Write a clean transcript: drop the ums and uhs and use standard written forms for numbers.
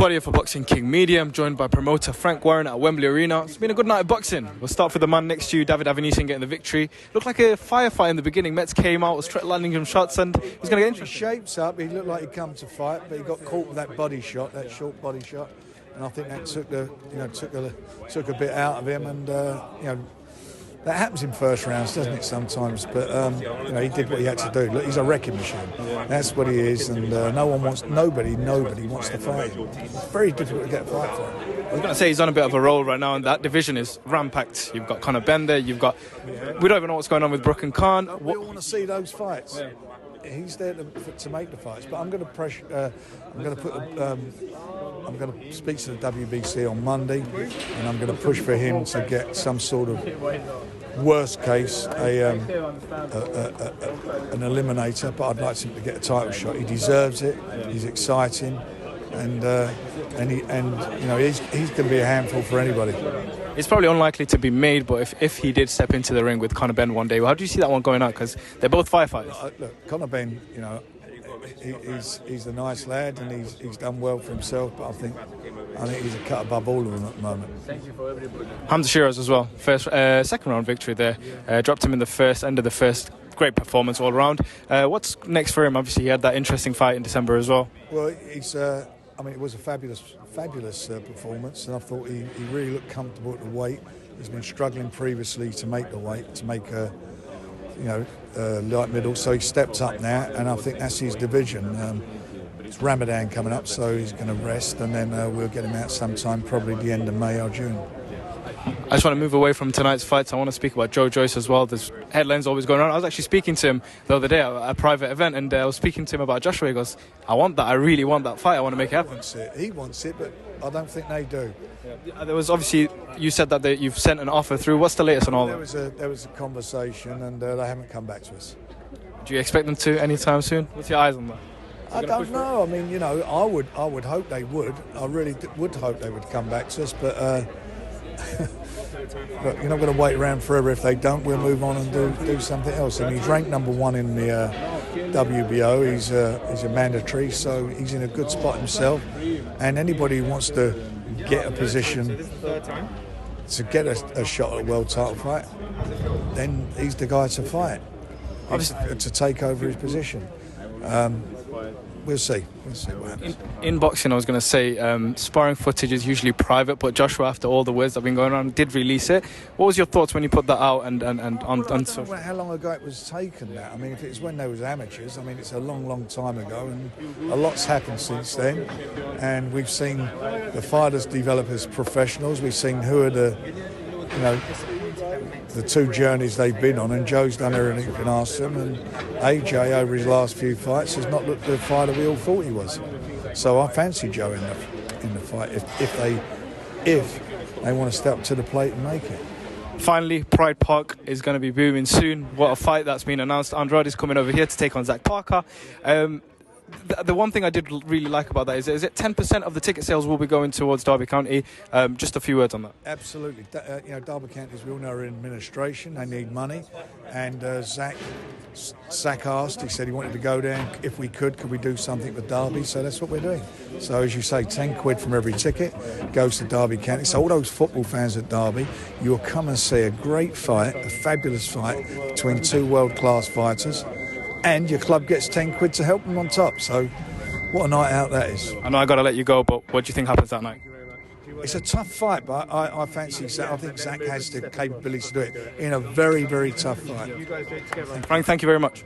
40th for Boxing King Media. I'm joined by promoter Frank Warren at Wembley Arena. It's been a good night of boxing. We'll start with the man next to you, David Avanesian, getting the victory. Looked like a firefight in the beginning. Metz came out, was landing him shots, and he was going to get interesting. He shapes up. He looked like he'd come to fight, but he got caught with that body shot, that short body shot, and I think that took a bit out of him. And that happens in first rounds, doesn't it, sometimes? But he did what he had to do. Look, he's a wrecking machine. That's what he is, and nobody wants to fight him. It's very difficult to get a fight for him. I was going to say he's on a bit of a roll right now, and that division is rampacked. You've got Conor Ben there. We don't even know what's going on with Brook and Khan. We all want to see those fights. Yeah. He's there to make the fights, but I'm going to pressure. I'm going to speak to the WBC on Monday, and I'm going to push for him to get some sort of worst case an eliminator. But I'd like him to get a title shot. He deserves it. He's exciting, and he's going to be a handful for anybody. It's probably unlikely to be made, but if he did step into the ring with Conor Ben one day, how do you see that one going out? Because they're both firefighters. Look, Conor Ben, he's a nice lad, and he's done well for himself. But I think he's a cut above all of them at the moment. Hamza Shiraz as well. Second round victory there. Dropped him in the end of the first. Great performance all around. What's next for him? Obviously, he had that interesting fight in December as well. Well, it was a fabulous performance, and I thought he really looked comfortable at the weight. He's been struggling previously to make the weight, to make light middle, so he stepped up now, and I think that's his division. It's Ramadan coming up, so he's going to rest, and then we'll get him out sometime, probably the end of May or June. I just want to move away from tonight's fights. I want to speak about JOYCE as well. There's headlines always going on. I was actually speaking to him the other day at a private event, and I was speaking to him about Joshua. He goes, I want that. I really want that fight. I want to make it happen. He wants it, but I don't think they do. Yeah. There was obviously, you said that you've sent an offer through. What's the latest on all that? There was a conversation, and they haven't come back to us. Do you expect them to anytime soon? What's your eyes on that? I don't know. I mean, I would hope they would. I really would hope they would come back to us, but look, you're not going to wait around forever. If they don't, we'll move on and do something else. And he's ranked number 1 in the WBO. He's a mandatory, so he's in a good spot himself. And anybody who wants to get a position to get a shot at a world title fight, then he's the guy to fight. To take over his position. We'll see what happens. In boxing, I was going to say, sparring footage is usually private, but Joshua, after all the words that have been going on, did release it. What was your thoughts when you put that out and on social? How long ago it was taken that? I mean, if it was when they was amateurs, I mean, it's a long time ago, and a lot's happened since then. And we've seen the fighters develop as professionals. We've seen who are the two journeys they've been on, and Joe's done everything you can ask them, and AJ over his last few fights has not looked the fighter we all thought he was. So I fancy Joe in the fight if they want to step up to the plate and make it. Finally, Pride Park is going to be booming soon. What a fight that's been announced. Andrade's coming over here to take on Zach Parker. The one thing I did really like about that is it 10% of the ticket sales will be going towards Derby County. Just a few words on that. Absolutely. Derby County, as we all know, are in administration. They need money. And Zach asked, he said he wanted to go down. If we could we do something with Derby? So that's what we're doing. So as you say, 10 quid from every ticket goes to Derby County. So all those football fans at Derby, you'll come and see a great fight, a fabulous fight between two world-class fighters. And your club gets 10 quid to help them on top. So what a night out that is. I know I got to let you go, but what do you think happens that night? It's a tough fight, but I fancy Zach. I think Zach has the capability to do it in a very, very tough fight. Frank, thank you very much.